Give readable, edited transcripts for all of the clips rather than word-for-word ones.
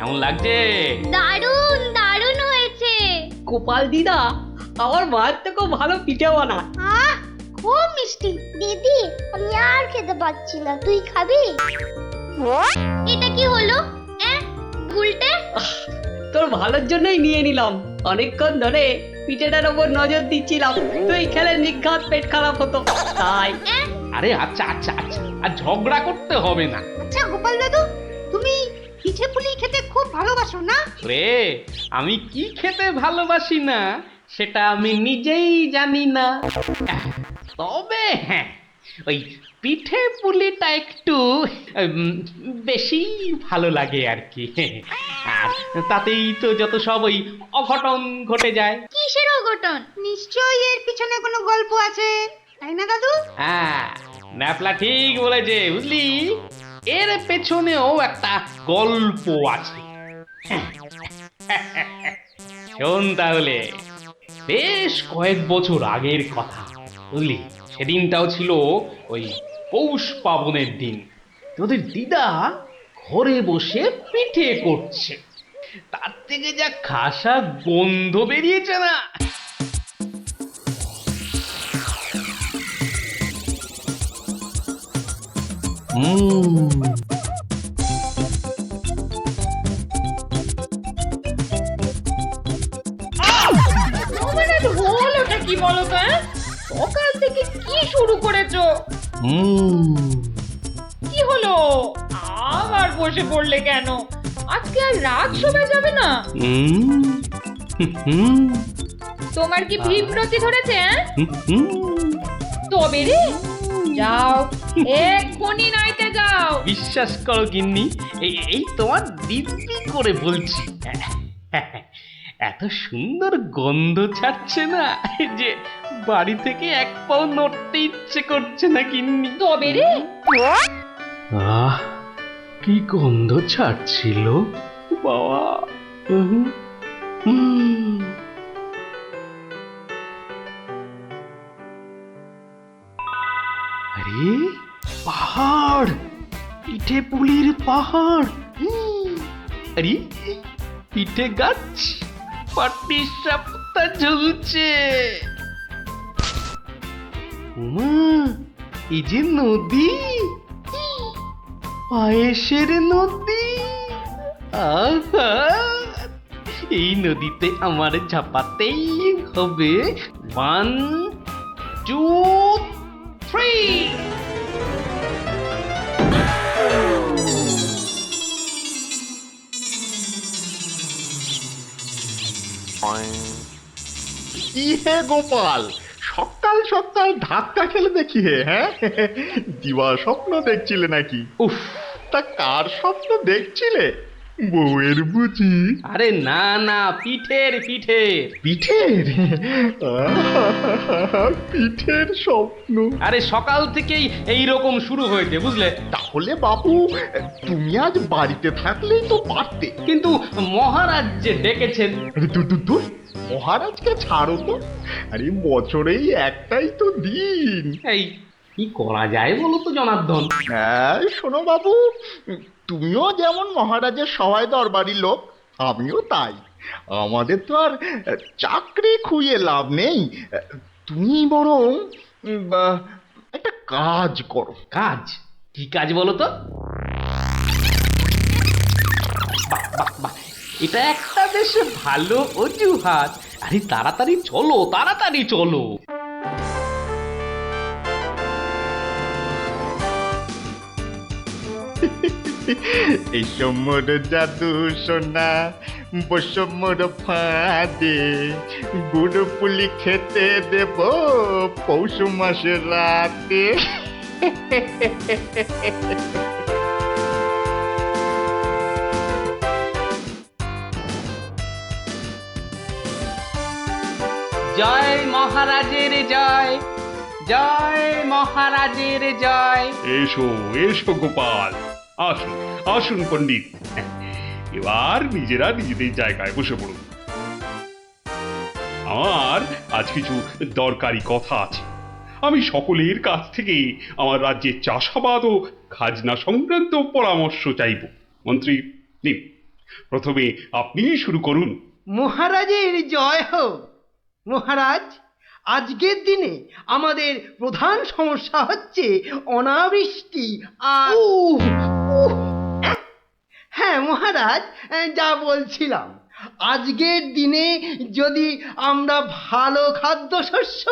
কেমন লাগছে? দারুণ দারুণ হয়েছে। গোপাল দিদা আমার মায়ের থেকেও ভালো পিঠে বানায়। আহ, খুব মিষ্টি। দিদি, আমি আর খেতে পাচ্ছি না, তুই খাবি? এটা কি হলো? উল্টে? তোর ভালোর জন্যই নিয়ে নিলাম। অনেকক্ষণ ধরে পিঠেটার ওপর নজর দিচ্ছিলাম, তুই খেলে নিঘাত পেট খারাপ হতো তাই। আরে আচ্ছা আচ্ছা আচ্ছা, আর ঝগড়া করতে হবে না। আচ্ছা গোপাল দাদু, তুমি পিঠে পুলি খেতে খুব ভালোবাসো না? রে, আমি কি খেতে ভালোবাসি না সেটা আমি নিজেই জানি না। তবে হ্যাঁ, ওই পিঠে পুলিটা একটু বেশি ভালো লাগে আর কি। আর তাতেই তো যত সব ওই অঘটন ঘটে যায়। কিসের অঘটন? নিশ্চয়ই এর পিছনে কোনো গল্প আছে, তাই না দাদু? হ্যাঁ, ন্যাপলা ঠিক বলেছে, বুঝলি, এর পেছনেও একটা গল্প আছে। শোন তাহলে, বেশ কয়েক বছর আগের কথা, বুঝলি, সেদিনটাও ছিল ওই পৌষ পাবনের দিন। তোদের দিদা ঘরে বসে পিঠে করছে, তার থেকে যা খাসা গন্ধ বেরিয়েছে না। হলোটা কি বলো তো? সকাল থেকে কি শুরু করেছো? কি হলো? আবার বসে পড়লে কেন? আজকে আর রাত শোভা যাবে না? তোমার কি বিব্রতি ধরেছে? তবে রে, যাও এক্ষুনি নাইতে যাও। বিশ্বাস করো গিন্নি, এই তোমার দিব্যি করে বলছি, এত সুন্দর গন্ধ ছাড়ছে না যে বাড়ি থেকে এক পাও নড়তে ইচ্ছে করছে না গিন্নি। তবে রে, আহ, কি গন্ধ ছাড়ছিল বাবা। আরে পাহাড়, পিঠে পুলির পাহাড়। আরে পিঠে গাছ, পাটি সাপটা ঝুলছে। এই যে নদী, পায়েসের নদী। আহা, এই নদীতে আমার ঝাপাতেই হবে। 1 2 3। কি হে গোপাল, সকাল সকাল ধাক্কা খেলে দেখি হে, হ্যাঁ? দিবা স্বপ্ন দেখছিলে নাকি? উফ, তা কার স্বপ্ন দেখছিলে? বউয়ের বুঝি? আরে না না, পিঠের পিঠের। পিঠের? পিঠের স্বপ্ন? আরে সকাল থেকেই এই রকম শুরু হয়েছে, বুঝলে। তাহলে বাবু, তুমি আজ বাড়িতে থাকলেই তো পারতে। কিন্তু মহারাজ যে ডেকেছেন। আরে দূর দূর দূর, মহারাজকে ছাড়ো তো। আরে বছরেই একটাই তো দিন। এই কি করা যায় বলো তো জনার্দন? হ্যাঁ শোনো বাবু, তুমিও যেমন মহারাজের সবাই দরবারি লোক, আমিও তাই। আমাদের তো আর চাকরি খুইয়ে লাভ নেই। তুমি বরং একটা কাজ করো। কাজ? কি কাজ বলো তো? বাহ বাহ বাহ, এটা একটা বেশ ভালো অজুহাত। আরে তাড়াতাড়ি চলো, তাড়াতাড়ি চলো। এই সমর জাদু সোনা বসমর ফাঁদে, গুড় পুলি খেতে দেব পৌষ মাসের রাতে। জয় মহারাজের জয়, জয় মহারাজের জয়। এসো এসো গোপাল, আসুন আসুন পণ্ডিত, এবার নিজেরা নিজেদের জায়গায় বসে পড়ুন। আমার আজ কিছু দরকারি কথা আছে। আমি সকলের কাছ থেকে আমার রাজ্যের চাষাবাদ ও খাজনা সংক্রান্ত পরামর্শ চাইব। মন্ত্রী নিন, প্রথমে আপনিই শুরু করুন। মহারাজের জয় হোক। মহারাজ, আজকের দিনে আমাদের প্রধান সমস্যা হচ্ছে অনাবৃষ্টি আর হ্যাঁ মহারাজ, যা বলছিলাম, আজকের দিনে যদি আমরা ভালো খাদ্যশস্য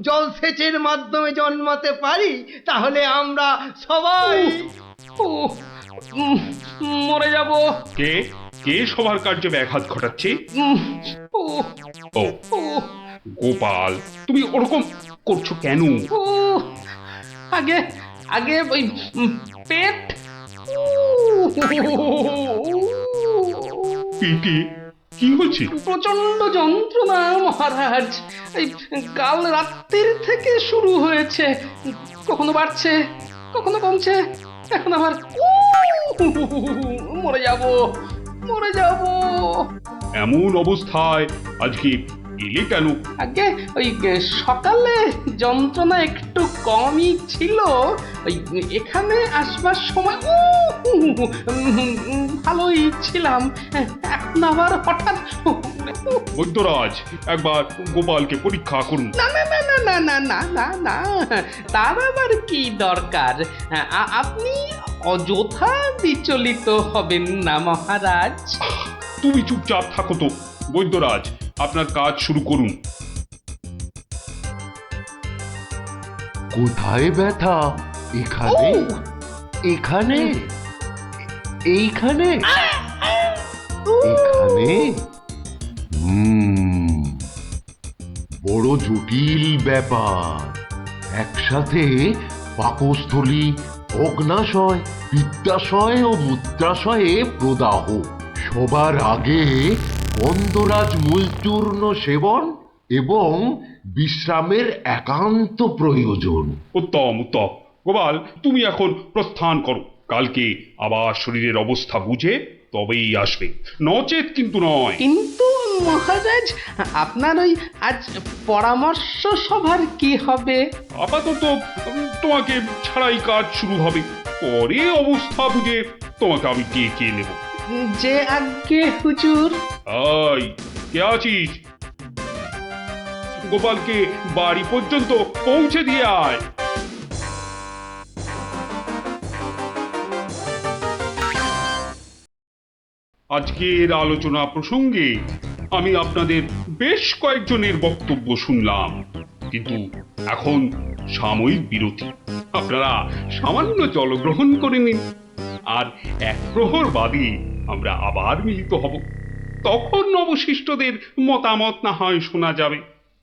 জলসেচের মাধ্যমে জন্মাতে পারি, তাহলে আমরা সবাই উহ, উম, মরে যাব। কে কে সবার কার্যে ব্যাঘাত ঘটাচ্ছে? উহ, উহ, ও উহ, গোপাল, তুমি ওরকম করছো কেন? উহ, আগে আগে ওই পেট। পেটে কি হয়েছে? প্রচন্ড যন্ত্রণা মহারাজ। এই কাল রাত্রির থেকে শুরু হয়েছে, কখনো বাড়ছে কখনো কমছে, এখন আবার মরে যাব মরে যাব। এমন অবস্থায় আজকে এলে কেন? আগে ওই সকালে যন্ত্রণা একটু কমই ছিল, ওই এখানে আসবার সময় ভালোই ছিলাম, এখন আবার হঠাৎ বৈদ্যরাজ, একবার গোপালকে পরীক্ষা করুন। না না না না না না না না না, তার আবার কি দরকার? আপনি অযথা বিচলিত হবেন না মহারাজ। তুমি চুপচাপ থাকো তো। বৈদ্যরাজ, আপনার কাজ শুরু করুন। কোথায় ব্যথা? এখানে? এখানে? এইখানে? এখানে? বড় জটিল ব্যাপার। একসাথে পাকস্থলী, অগ্নাশয়, পিত্তাশয় ও মূত্রাশয়ে প্রদাহ। সবার আগে গন্ধরাজ মূলচূর্ণ সেবন এবং বিশ্রামের একান্ত প্রয়োজন। উত্তম উত্তম। গোপাল, তুমি এখন প্রস্থান করো। কালকে আবার শরীরের অবস্থা বুঝে তবেই আসবে, নচেত কিন্তু নয়। কিন্তু মহারাজ, আপনার ওই আজ পরামর্শ সভার কি হবে? আপাতত তোমাকে ছাড়াই কাজ শুরু হবে, পরে অবস্থা বুঝে তোমাকে আমি ডেকে নেব। যে আজ্ঞে হুজুর। আই, কে আছিস? গোপালকে বাড়ি পর্যন্ত পৌঁছে দিয়ে আয়। আজকের আলোচনা প্রসঙ্গে আমি আপনাদের বেশ কয়েকজনের বক্তব্য শুনলাম, কিন্তু এখন সাময়িক বিরতি। আপনারা সামান্য জলগ্রহণ করে নিন, আর এক প্রহর বাদে আমরা আবার মিলিত হব। তখন অবশিষ্টদের মতামত না হয় শোনা যাবে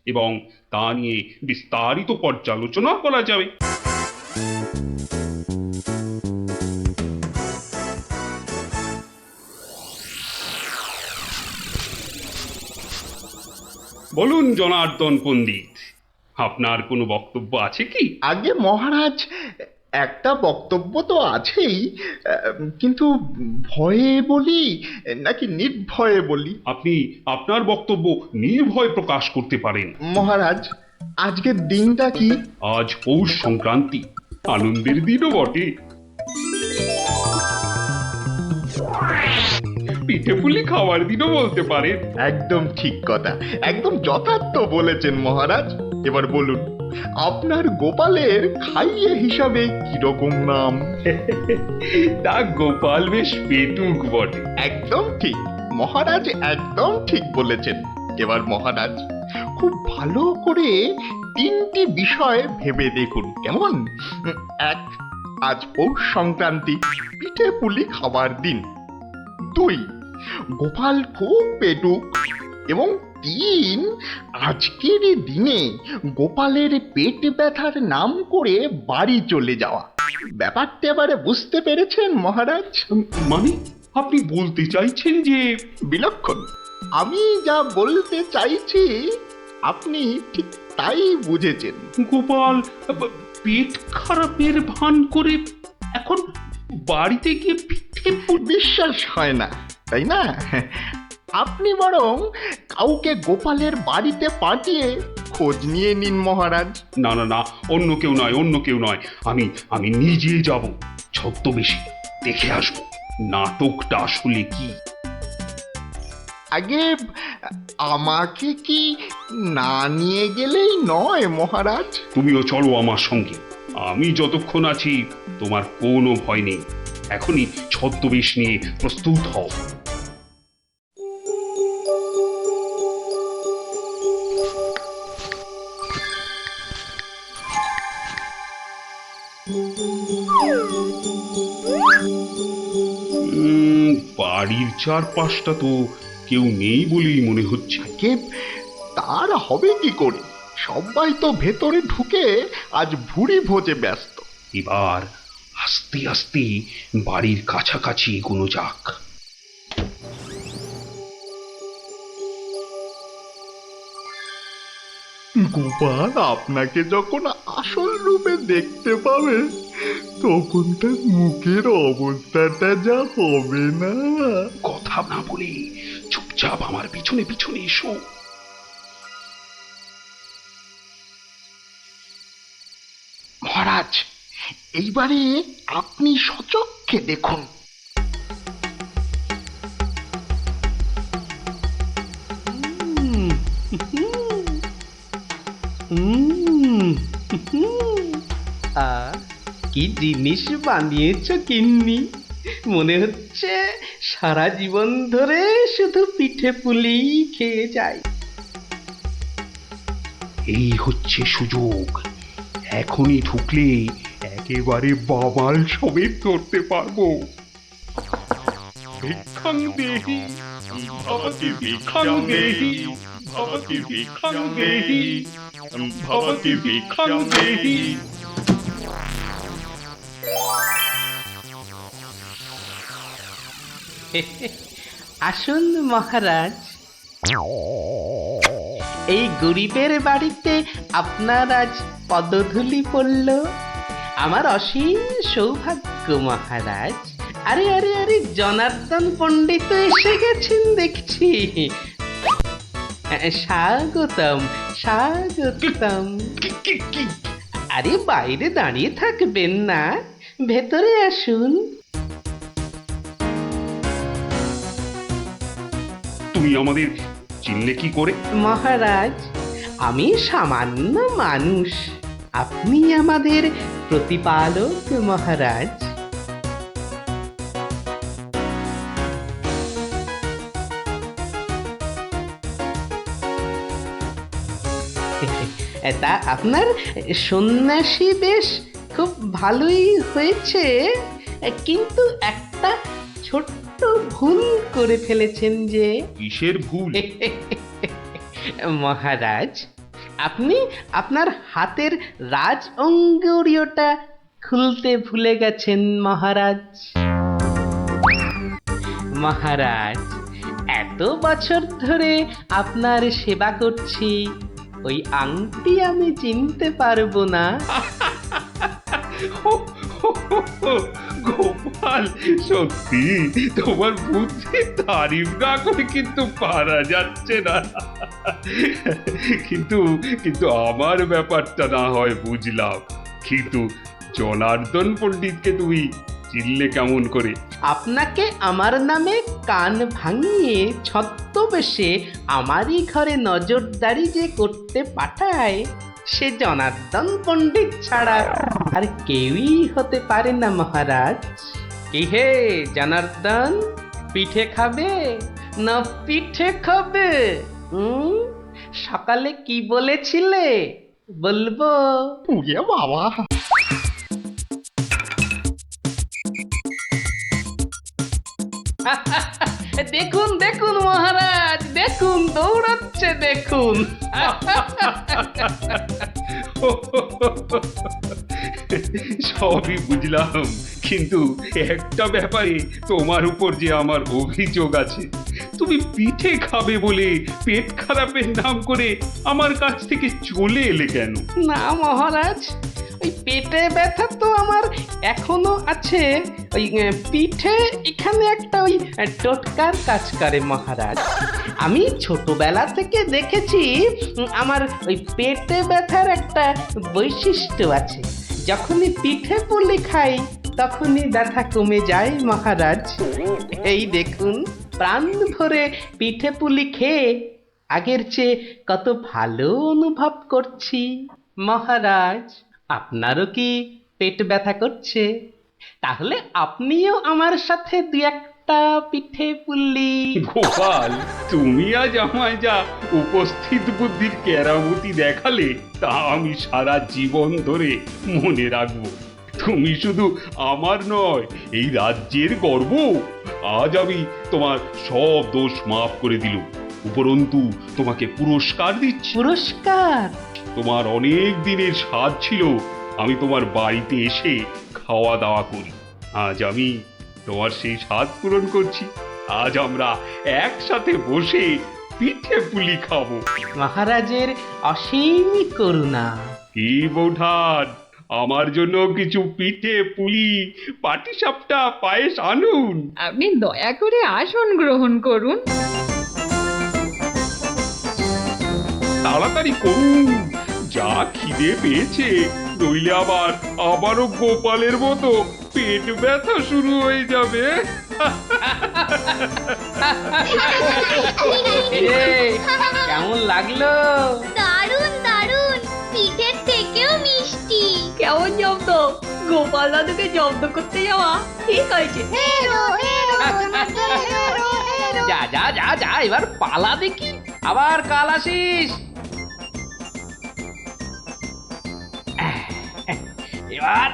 এবং তা নিয়ে বিস্তারিত পর্যালোচনা করা যাবে। বলুন জনার্দন পণ্ডিত, আপনার কোনো বক্তব্য আছে কি? আগে মহারাজ, একটা বক্তব্য তো আছেই, কিন্তু ভয়ে বলি নাকি নির্ভয়ে বলি? আপনি আপনার বক্তব্য নির্ভয় প্রকাশ করতে পারেন। মহারাজ, আজকের দিনটা কি? আজ পৌষ সংক্রান্তি, আনন্দের দিনও বটে। পিঠে পুলি খাওয়ার দিনও বলতে পারেন। একদম ঠিক কথা, একদম যথার্থ বলেছেন মহারাজ। এবার বলুন, আপনার গোপালের খাইয়ে হিসাবে কিরকম নাম? তা গোপাল বেশ পেটুক বটে। একদম ঠিক মহারাজ, একদম ঠিক বলেছেন। এবার মহারাজ, খুব ভালো করে তিনটি বিষয় ভেবে দেখুন, কেমন? এক, আজ পৌষ সংক্রান্তি, পিঠে পুলি খাবার দিন। দুই, গোপাল খুব পেটুক। এবং তিন, আজকের দিনে গোপালের পেট ব্যথার নাম করে বাড়ি চলে যাওয়া। ব্যাপারটা এবারে বুঝতে পেরেছেন মহারাজ? মানে আপনি বলতে চাইছেন যে? বিলক্ষণ। আমি যা বলতে চাইছি আপনি ঠিক তাই বুঝেছেন। গোপাল পেট খারাপের ভান করে এখন বাড়িতে গিয়ে পিঠে বিশ্বাস হয় না, তাই না? আপনি বরং কাউকে গোপালের বাড়িতে পাঠিয়ে খোঁজ নিয়ে নিন মহারাজ। না না না, অন্য কেউ নয়, অন্য কেউ নয়, আমি নিজে যাব, ছদ্মবেশে দেখে আসবো। নাটকটা আসলে কি। আগে আমাকে কি না নিয়ে গেলেই নয় মহারাজ? তুমিও চলো আমার সঙ্গে। আমি যতক্ষণ আছি তোমার কোনো ভয় নেই। এখনই ছদ্মবেশ নিয়ে প্রস্তুত হও। বাড়ির চারপাশটা তো কেউ নেই বলেই মনে হচ্ছে। কে তার হবে কি করে? সবাই তো ভেতরে ঢুকে আজ ভুরি ভোজে ব্যস্ত। এবার আস্তে আস্তে বাড়ির কাছাকাছি এগোনো যাক। গোপাল আপনাকে যখন আসল রূপে দেখতে পাবে তখন তার মুখের অবস্থাটা যা হবে না। কথা না বলে চুপচাপ আমার পিছনে পিছনে এসো। মহারাজ, এইবারে আপনি সচক্ষে দেখুন। কি জিনিস বানিয়েছো গিন্নি, মনে হচ্ছে সারা জীবন ধরে শুধু পিঠে পুলি খেয়ে যাই। এই হচ্ছে সুযোগ। এখনই ঢুকলে একেবারে বাবাল সমেত ধরতে পারবো। ভিক্ষাং দেহি ভবতি ভিক্ষাং দেহি ভবতি ভিক্ষাং দেহি ভবতি ভিক্ষাং দেহি। আসুন মহারাজ, এই গরিবের বাড়িতে আপনার আজ পদধূলি পড়ল, আমার অসীম সৌভাগ্য মহারাজ। আরে আরে আরে, জনার্দন পণ্ডিত এসে গেছেন দেখছি। স্বাগতম স্বাগতম। আরে বাইরে দাঁড়িয়ে থাকবেন না, ভেতরে আসুন। তুমি আমাদের চিনলে কি করে? মহারাজ, আমি সামান্য মানুষ, আপনি আমাদের প্রতিপালক মহারাজ। তা আপনার সন্ন্যাসী বেশ খুব ভালোই হয়েছে, কিন্তু একটা ছোট্ট ভুল করে ফেলেছেন যে। কিসের ভুল? মহারাজ, আপনি আপনার হাতের রাজ অঙ্গুরীয়টা খুলতে ভুলে গেছেন মহারাজ। মহারাজ, এত বছর ধরে আপনার সেবা করছি, ওই আংটি আমি চিনতে পারবো না? গোপাল, সত্যি তোমার বুদ্ধি তারিফ না করে কিন্তু পারা যাচ্ছে না। কিন্তু কিন্তু আমার ব্যাপারটা না হয় বুঝলাম, কিন্তু জনার্দন পণ্ডিতকে তুমি চিনলে কেমন করে? আপনাকে আমার নামে কান ভাঙিয়ে ছদ্মবেশে আমারই ঘরে নজরদারি যে করতে পাঠায়, সে জনার্দন পণ্ডিত ছাড়া আর কেউই হতে পারে না মহারাজ। কি হে জনার্দন, পিঠে খাবে না পিঠে খাবে? সকালে কি বলেছিলে বলবো? পুড়িয়ে বাবা! দেখুন দেখুন মহারাজ, দেখুন দৌড়াচ্ছে দেখুন। সবই বুঝলাম, কিন্তু একটা ব্যাপারে তোমার উপর যে আমার অভিযোগ আছে। তুমি পিঠে খাবে বলে পেট খারাপের নাম করে আমার কাছ থেকে চলে এলে কেন? না মহারাজ, ওই পেটে ব্যথা তো আমার এখনো আছে। ওই পিঠে এখানে একটা ওই টোটকার কাজ করে মহারাজ। আমি ছোটবেলা থেকে দেখেছি আমার ওই পেটে ব্যথার একটা বৈশিষ্ট্য আছে। যখনই পিঠে পুলি খাই তখনই ব্যথা কমে যায় মহারাজ। এই দেখুন, প্রাণ ভরে পিঠে পুলি খেয়ে আগের চেয়ে কত ভালো অনুভব করছি। মহারাজ, আপনারও কি পেট ব্যথা করছে? তাহলে আপনিও আমার সাথে দু একটা পিঠে পুলি। গোপাল, তুমি আজ আমায় যা উপস্থিত বুদ্ধির কেরামতি দেখালে তা আমি সারা জীবন ধরে মনে রাখবো। তুমি শুধু আমার নয়, এই রাজ্যের গর্ব। আজ আমি তোমার সব দোষ মাফ করে দিলুম, উপরন্তু তোমাকে পুরস্কার দিচ্ছি। পুরস্কার? তোমার অনেক দিনের স্বাদ ছিল আমি তোমার বাড়িতে এসে খাওয়া দাওয়া করি। আজ আমি তোমার সেই স্বাদ পূরণ করছি। আজ আমরা একসাথে বসে পিঠে পুলি খাবো। মহারাজের অসীম করুণা। কি বৌঠান, আমার জন্য কিছু পিঠে পুলি পাটিসাপটা পায়েস আনুন। আপনি দয়া করে আসন গ্রহণ করুন। তাড়াতাড়ি করুন, যা খিদে পেয়েছে, নইলে আবারও গোপালের মতো পেট ব্যথা শুরু হয়ে যাবে। কেমন লাগলো? দারুণ দারুণ, পিঠের থেকেও মিষ্টি। কেমন জব্দ? গোপাল দাদুকে জব্দ করতে যাওয়া ঠিক হয়েছে। যা যা যা যা, এবার পালা দেখি, আবার কাল আসিস। এবার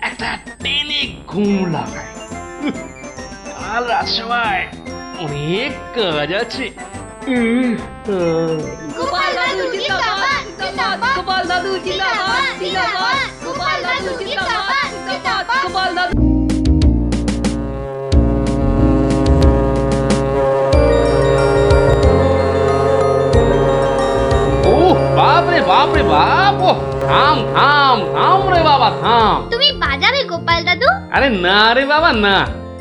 একটা টেনে ঘুম লাগায়। কাল রাজসভায় অনেক কাজ আছে। গোপাল দাদু জিন্দাবাদ, জিন্দাবাদ। গোপাল দাদু জিন্দাবাদ, জিন্দাবাদ। গোপাল দাদু জিন্দাবাদ, জিন্দাবাদ। গোপাল দাদু। ও বাপ রে বাপ রে বাপ! ও থাম থাম থাম রে বাবা, থাম। তুমি বাজাবে গোপাল দাদু? আরে না রে বাবা না,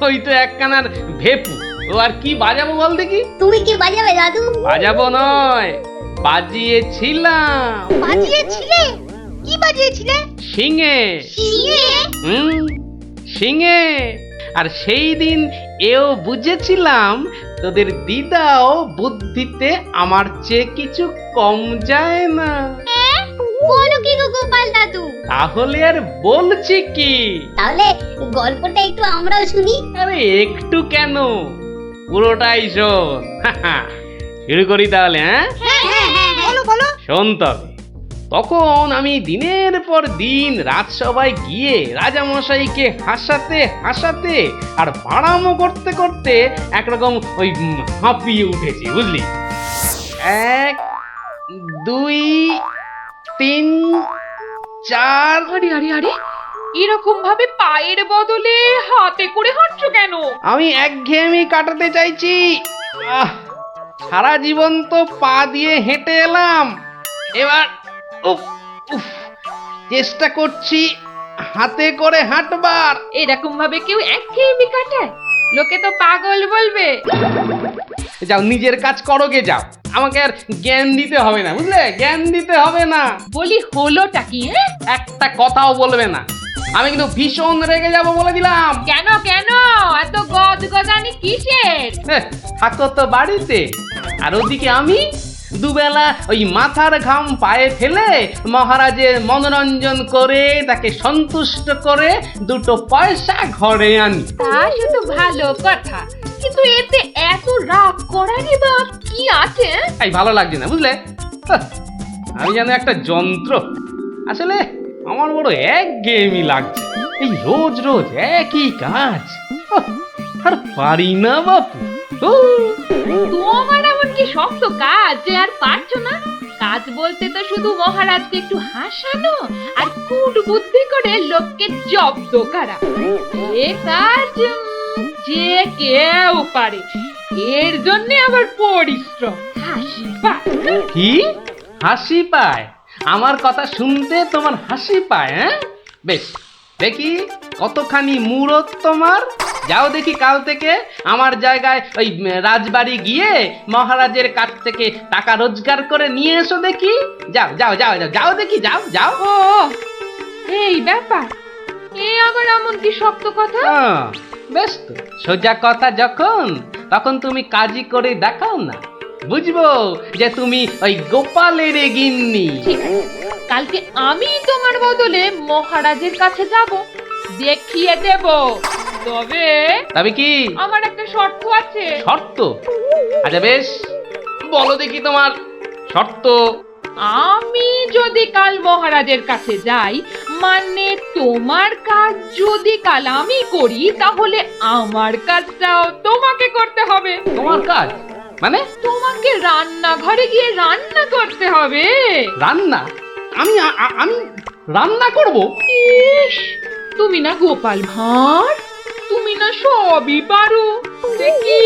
ওই তো একখানার ভেপু, ও আর কি বাজাবো বল দেখি। তুমি কি বাজাবে দাদু? বাজাবো নয়, বাজিয়েছিলাম। বাজিয়েছিলে? কি বাজিয়েছিলে? শিঙে। শিঙে? শিঙে। আর সেই দিন এও বুঝেছিলাম তোদের দিদাও বুদ্ধিতে আমার চেয়ে কিছু কম যায় না। বলো কি গো গোপাল দাদু? তাহলে আর বলছি কি, তাহলে গল্পটা একটু আমরাও শুনি। আরে একটু কেন, পুরোটাই শোন। শুরু করি তাহলে, হ্যাঁ? বলো বলো। শোন তবে। তখন আমি দিনের পর দিন রাজসভায় গিয়ে রাজামশাইকে হাসাতে হাসাতে আর বাড়ামো করতে করতে একরকম ওই হাঁপিয়ে উঠেছি, বুঝলি? 1 2 3 4। আরে আরে আরে, এরকম ভাবে পায়ের বদলে হাতে করে হাঁটছো কেন? আমি একঘেয়েমি কাটাতে চাইছি। সারা জীবন তো পা দিয়ে হেঁটে এলাম, এবার উফ উফ চেষ্টা করছি হাতে করে হাঁটবার। এরকম ভাবে কেউ একঘেয়েমি কাটায়? লোকে তো পাগল বলবে। যাও, নিজের কাজ করো গে, যাও। আমাকে আর জ্ঞান দিতে হবে না, বুঝলে? জ্ঞান দিতে হবে না। বলি হলোটা কি? একটা কথাও বলবে না, আমি কিন্তু ভীষণ রেগে যাব বলে দিলাম। কেন কেন এত গজগজানি কিসের? থাকো তো বাড়িতে, আর ওদিকে আমি দুবেলা ওই মাথার ঘাম পায়ে ফেলে মহারাজের মনোরঞ্জন করে তাকে সন্তুষ্ট করে 2 পয়সা ঘরে আনি। তা সে তো ভালো কথা, কিন্তু এতে এত রাগ করারই বা কি আছে? এই ভালো লাগছে না, বুঝলে? আমি যেন একটা যন্ত্র। আসলে আমার বড় একঘেয়েমি লাগছে, এই রোজ রোজ একই কাজ। আর পারি না বাপু। তোমার এমন কি শক্ত কাজ যে আর পারছো না? কাজ বলতে তো শুধু মহারাজকে একটু হাসানো আর কুট বুদ্ধি করে লোককে জব্দ করা। এ কাজ যে কেউ পারে, এর জন্য আবার পরিশ্রম। হাসি পায়। কি হাসি পায়? আমার কথা শুনতে তোমার হাসি পায়? হ্যাঁ, বেশ, দেখি কতখানি মুরত তোমার। যাও দেখি কাল থেকে আমার জায়গায় ওই রাজবাড়ি গিয়ে মহারাজের কাছ থেকে টাকা রোজগার করে নিয়ে এসো দেখি। যাও যাও যাও যাও যাও দেখি, যাও যাও। ও এই ব্যাপার, এ আবার এমন কি শক্ত কথা? বেশ তো, সোজা কথা যখন তখন তুমি কাজই করে দেখাও না, বুঝবো যে তুমি ওই গোপালের গিন্নি। ঠিক আছে, কালকে আমি তোমার বদলে মহারাজের কাছে যাব, দেখিয়ে দেব। তবে তবে কি আমার একটা শর্ত আছে। শর্ত? আচ্ছা বেশ, বলো দেখি তোমার শর্ত। আমি যদি কাল মহারাজের কাছে যাই, মানে তোমার কাজ যদি কাল আমি করি, তাহলে আমার কাজটাও তোমাকে করতে হবে। তোমার কাজ মানে? তোমাকে রান্নাঘরে গিয়ে রান্না করতে হবে। রান্না? আমি আমি রান্না করব? ইস, তুমি না গোপাল ভাঁড়, তুমি না সবই পারো। দেখি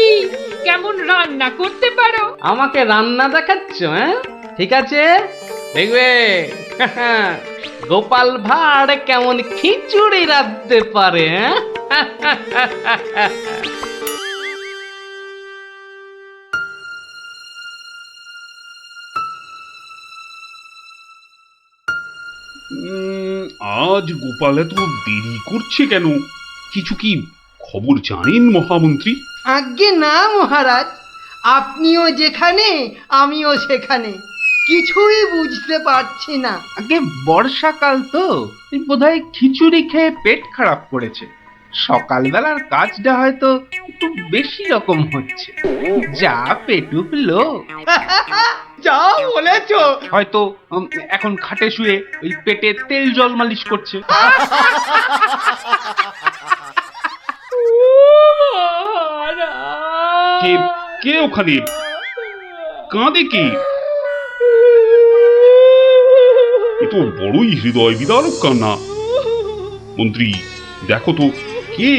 কেমন রান্না করতে পারো। আমাকে রান্না দেখাচ্ছ? হ্যাঁ, ঠিক আছে, দেখবে গোপাল ভাঁড় কেমন খিচুড়ি রাঁধতে পারে। হ্যাঁ, আজ গোপাল এত দেরি করছে কেন? কিছু কি খবর জানেন মহামন্ত্রী? আজ্ঞে না মহারাজ, আপনিও যেখানে আমিও সেখানে, কিছুই বুঝতে পারছি না। আগে বর্ষাকাল তো, বোধহয় খিচুড়ি খেয়ে পেট খারাপ করেছে। সকালবেলার কাজটা হয়তো একটু বেশি রকম হচ্ছে, যা পেটুক লোক। যা বলেছো। হয়তো এখন খাটে শুয়ে ওই পেটে তেল জল মালিশ করছে। কে কে ওখানে কাঁদে? কে? এ তো বড়ই হৃদয় বিদারক কান্না। মন্ত্রী, দেখো তো কে?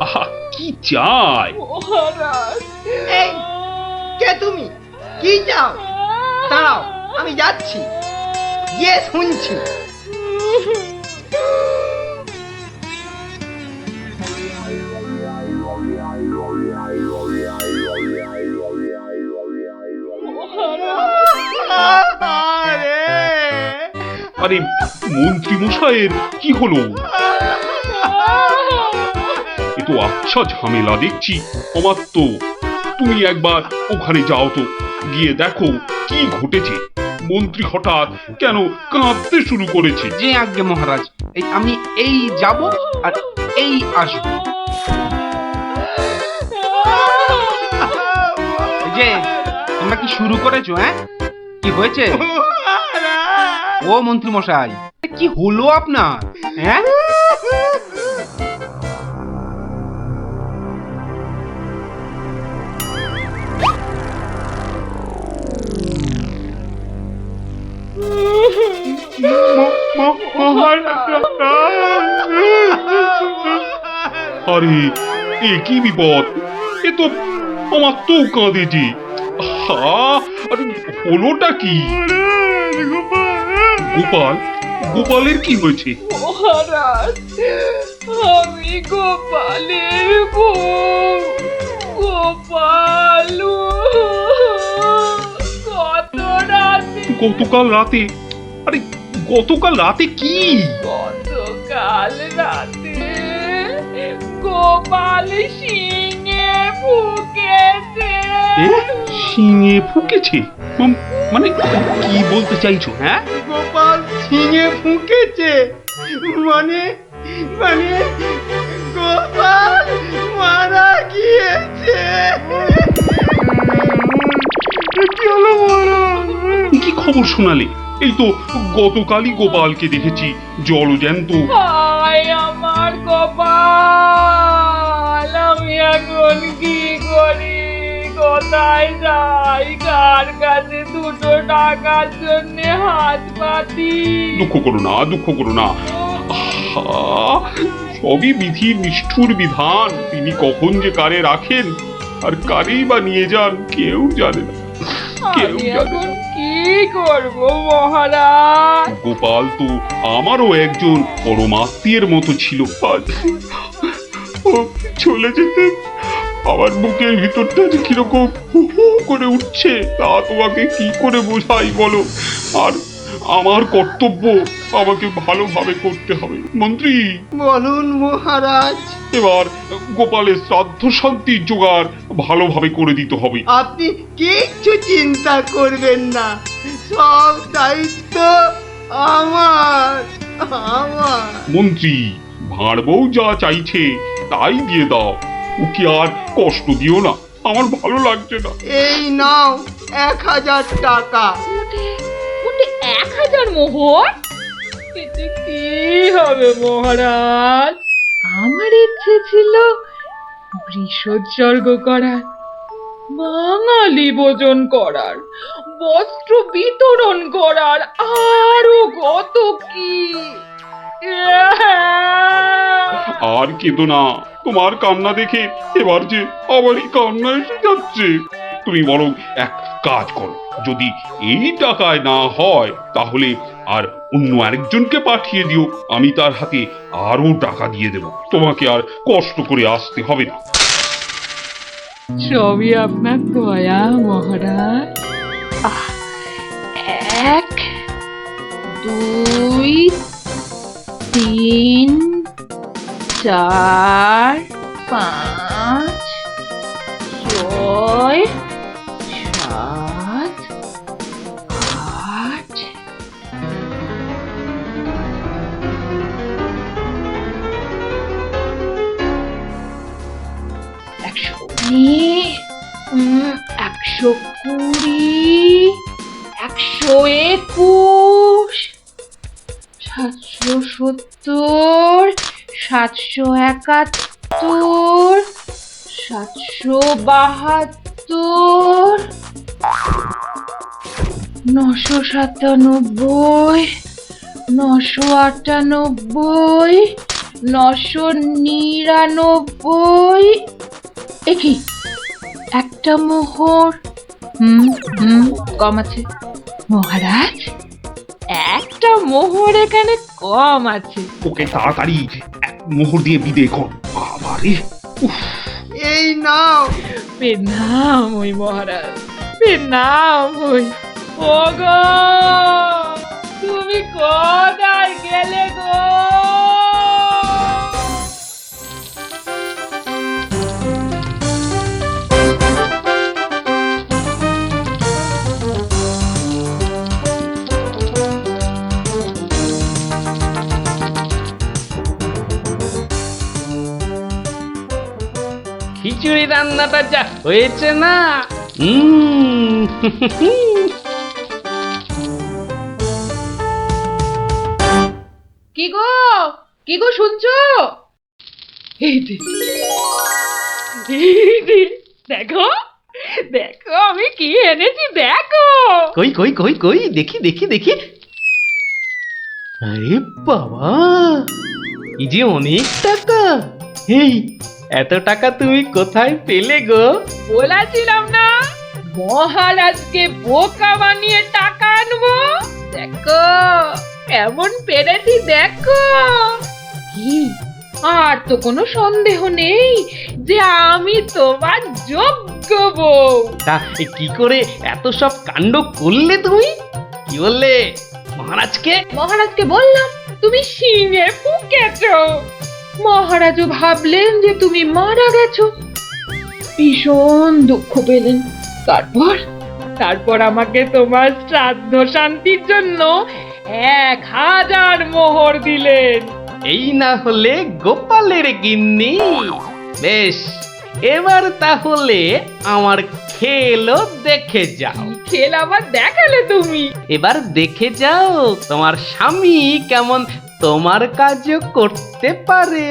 আহা, কি চায়? এই, কে তুমি? কি চাও? দাঁড়াও, আমি যাচ্ছি, গিয়ে শুনছি। আরে মন্ত্রী মশাইয়ের কি হলো? এ তো আচ্ছা ঝামেলা দেখছি। অমাত্য, তুমি একবার ওখানে যাও তো, গিয়ে দেখো কি ঘটেছে। মন্ত্রী হঠাৎ কেন কাঁদতে শুরু করেছে? যে আজ্ঞে মহারাজ, আমি এই যাব আর এই আসবো। যে তোমরা কি শুরু করেছো? হ্যাঁ, কি হয়েছে? ও মন্ত্রী মশাই, কি হলো আপনার? হ্যাঁ, আরে এ কি বিপদ! এ তো অমাত্য কাঁদে যে। আরে হলোটা কি? গোপাল, গোপালের কি হয়েছে? মহারাজ, আমি গোপালের বউ। গোপাল গতকাল রাতে? আরে গতকাল রাতে কি? গতকাল রাতে গোপাল শিঙে ফুকেছে। শিঙে ফুকেছে? মানে কি বলতে চাইছো? হ্যাঁ, গোপাল ছিঙে ফুঁকেছে মানে? মানে গোপাল মারা গিয়েছে। কি খবর শোনালে? এই তো গতকালই গোপালকে দেখেছি জলজ্যান্ত। হায় আমার গোপাল, আমি এখন কি করি? কোথায় যাই? কার কাছে দুটো টাকার জন্য হাত পাতি? দুঃখ করো না, দুঃখ করো না। আহা, সবই বিধির নিষ্ঠুর বিধান। তিনি কখন যে কারে রাখেন আর কারেই বা নিয়ে যান কেউ জানে না, কেউ আমি জানে এখন না। কি করব মহারাজ? গোপাল তো আমারও একজন পরমাত্মীয়ের মতো ছিল। আজ ও চলে যেতে আমার বুকের ভিতরটা যে কিরকম হু হু করে উঠছে, তা তোমাকে কি করে বোঝাই বলো। আর আমার কর্তব্য আমাকে ভালোভাবে করতে হবে। মন্ত্রী, বলুন মহারাজ। এবার গোপালের শ্রাদ্ধ শান্তির জোগাড় ভালোভাবে করে দিতে হবে। আপনি কিচ্ছু চিন্তা করবেন না, সব দায়িত্ব আমার আমার মন্ত্রী, ভাঁড় বউ যা চাইছে তাই দিয়ে দাও, ওকে আর কষ্ট দিও না, আমার ভালো লাগছে না। এই নাও 1000 টাকা। মোটে 1000 মোহর? এতে কি হবে মহারাজ? আমার ইচ্ছে ছিল বৃষোৎসর্গ করার, বাঙালি ভোজন করার, বস্ত্র বিতরণ করার, আরো কত কি। আর কেঁদো না, তোমার কান্না দেখে এবার যে আমারই কান্না এসে যাচ্ছে। তুমি বরং এক কাজ করো, যদি এই টাকায় না হয় তাহলে আর অন্য আরেকজনকে পাঠিয়ে দিও, আমি তার হাতে আরো টাকা দিয়ে দেব, তোমাকে আর কষ্ট করে আসতে হবে না। সবই আপনার দয়া মহারাজ। 1 2 3 4 5 6 7 8 119 120 121 770 771 772 997 998 999। একই একটা মোহর কম আছে মহারাজ, একটা মোহর এখানে কম আছে। ওকে তাড়াতাড়ি এক মোহর দিয়ে বিদে কর। বাবারে, এই নাও। প্রণাম ওই মহারাজ, প্রণাম ওই। ওগো, তুমি কোথায় গেলে গো? খিচুড়ি রান্নাটা যা হয়েছে না, কি গো, কি গো শুনছো? এই যে, দেখো দেখো আমি কি এনেছি, দেখো। কই কই কই কই দেখি দেখি দেখি। আরে বাবা, এই যে অনেক টাকা। এই এত টাকা তুমি কোথায় পেলে গো? বলেছিলাম না মহারাজকে বোকা বানিয়ে টাকা আনবো। দেখো কেমন পেরেছি, দেখো। কি আর তো কোনো সন্দেহ নেই যে আমি তোমার যোগ্য বউ। তা কি করে এত সব কাণ্ড করলে তুমি? কি বললে মহারাজকে? মহারাজকে বললাম তুমি শিঙে ফুঁকেছো। মহারাজও ভাবলেন যে তুমি মারা গেছো, ভীষণ দুঃখ পেলেন। তারপর আমাকে তোমার শ্রাদ্ধ শান্তির জন্য 1000 মোহর দিলেন। এই না হলে গোপালের গিন্নি। বেশ, এবার তাহলে আমার খেলও দেখে যাও। খেল আবার দেখালে তুমি? এবার দেখে যাও তোমার স্বামী কেমন তোমার কাজও করতে পারে।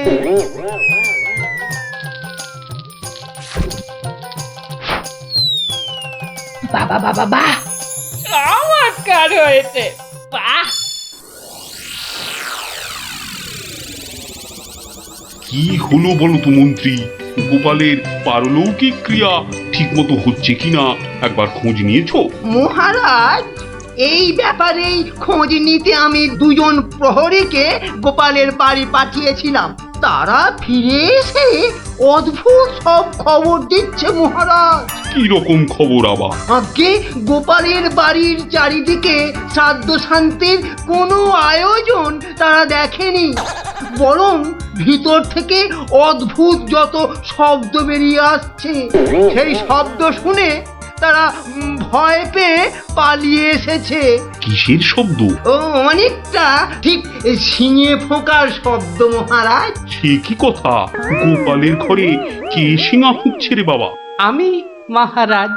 বাবা বাবা বাহ, চমৎকার হয়েছে, বাহ। কি হলো বলো তো মন্ত্রী? গোপালের পারলৌকিক ক্রিয়া ঠিক মতো হচ্ছে কিনা একবার খোঁজ নিয়েছো? মহারাজ, এই ব্যাপারেই খোঁজ নিতে আমি দুজন প্রহরীকে গোপালের বাড়ি পাঠিয়েছিলাম। তারা ফিরে এসে অদ্ভুত সব খবর দিচ্ছে মহারাজ। কি রকম খবর আবার? আগে গোপালের বাড়ির চারিদিকে শ্রাদ্ধ শান্তির কোনো আয়োজন তারা দেখেনি, বরং ভিতর থেকে অদ্ভুত যত শব্দ বেরিয়ে আসছে, সেই শব্দ শুনে তারা ভয় পেয়ে পালিয়ে এসেছে। কিসের শব্দ? ও অনেকটা ঠিক শিঙে ফোঁকার শব্দ মহারাজ। সে কি কথা? গোপালের ঘরে কে শিঙা ফুঁকছে রে বাবা? আমি মহারাজ।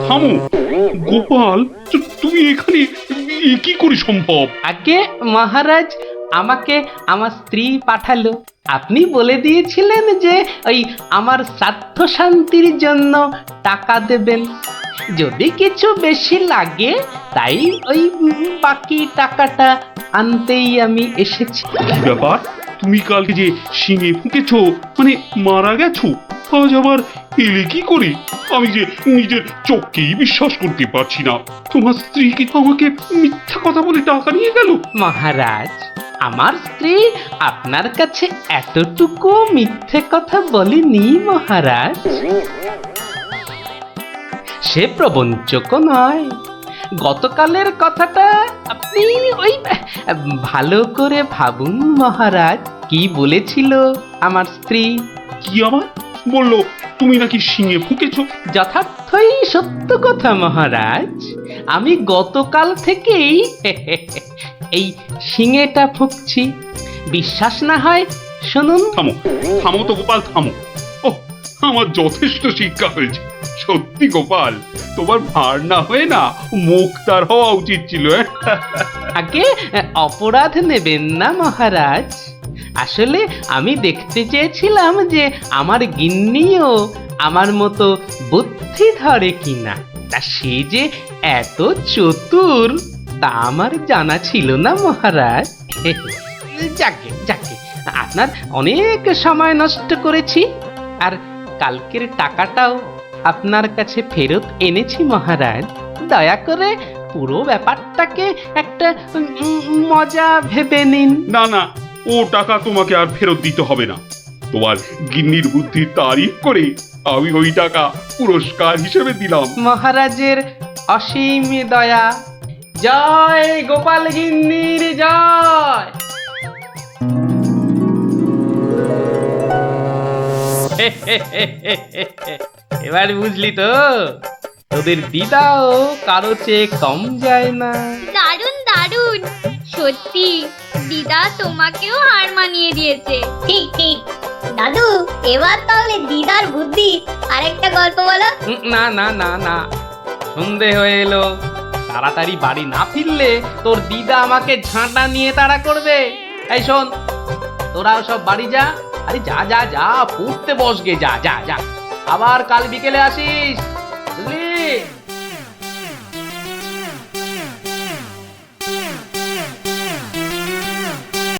থামো গোপাল, তুমি এখানে এ কি করে সম্ভব? আগে মহারাজ, আমাকে আমার স্ত্রী পাঠালো। আপনি বলে দিয়েছিলেন যে ওই আমার শ্রাদ্ধ শান্তির জন্য টাকা দেবেন, যদি কিছু বেশি লাগে তাই ওই বাকি টাকাটা আনতেই আমি এসেছি। কি ব্যাপার? তুমি কালকে যে শিঙে ফুঁকেছো, মানে মারা গেছো, আজ আবার এলে কি করে? আমি যে নিজের চোখকেই বিশ্বাস করতে পারছি না। তোমার স্ত্রী কি আমাকে মিথ্যা কথা বলে টাকা নিয়ে গেল? মহারাজ, আমার স্ত্রী আপনার কাছে এতটুকু মিথ্যে কথা বলেনি মহারাজ। সে প্রবঞ্চক নয়। গতকালের কথাটা আপনি ওই ভালো করে ভাবুন মহারাজ, কি বলেছিল আমার স্ত্রী। কি আবার বললো? তুমি নাকি শিঙে ফুঁকেছো? যথার্থই সত্য কথা মহারাজ। আমি গতকাল থেকেই এই শিঙেটা ফুঁকছি। বিশ্বাস না হয় শুনুন। থামো থামো তো গোপাল, থামো। ও, আমার যথেষ্ট শিক্ষা হয়েছে। সত্যি গোপাল, তোমার ভার না হয়ে না মুখ তার হওয়া উচিত ছিল। আগে অপরাধ নেবেন না মহারাজ। আসলে আমি দেখতে চেয়েছিলাম যে আমার গিন্নিও আমার মতো বুদ্ধি ধরে কিনা। তা সে যে এত চতুর তা আমার জানা ছিল না মহারাজ। যাকে যাকে, আপনার অনেক সময় নষ্ট করেছি, আর কালকের টাকাটাও আপনার কাছে ফেরত এনেছি মহারাজ। দয়া করে পুরো ব্যাপারটাকে একটা মজা ভেবে নিন। না না, ও টাকা তোমাকে আর ফেরত দিতে হবে না। তোমার গিন্নির বুদ্ধির তারিফ করে আমি ওই টাকা পুরস্কার হিসেবে দিলাম। মহারাজের অসীম দয়া। জয় গোপাল গিন্নির জয়। এবার বুঝলি তো, তোদের দিদাও কারো চেয়ে কম যায় না। দারুণ দারুণ, সত্যি দিদা তোমাকেও হার মানিয়ে দিয়েছে। ঠিক ঠিক দাদু, এবার তাহলে দিদার বুদ্ধি আরেকটা গল্প বলো। না না না না, সন্ধে হয়ে এলো। তাড়াতাড়ি বাড়ি না ফিরলে তোর দিদা আমাকে ঝাঁটা নিয়ে তাড়া করবে। এই শোন, তোরাও সব বাড়ি যা। আরে যা যা যা, পড়তে বসগে, যা যা যা। আবার কাল বিকেলে আসিস।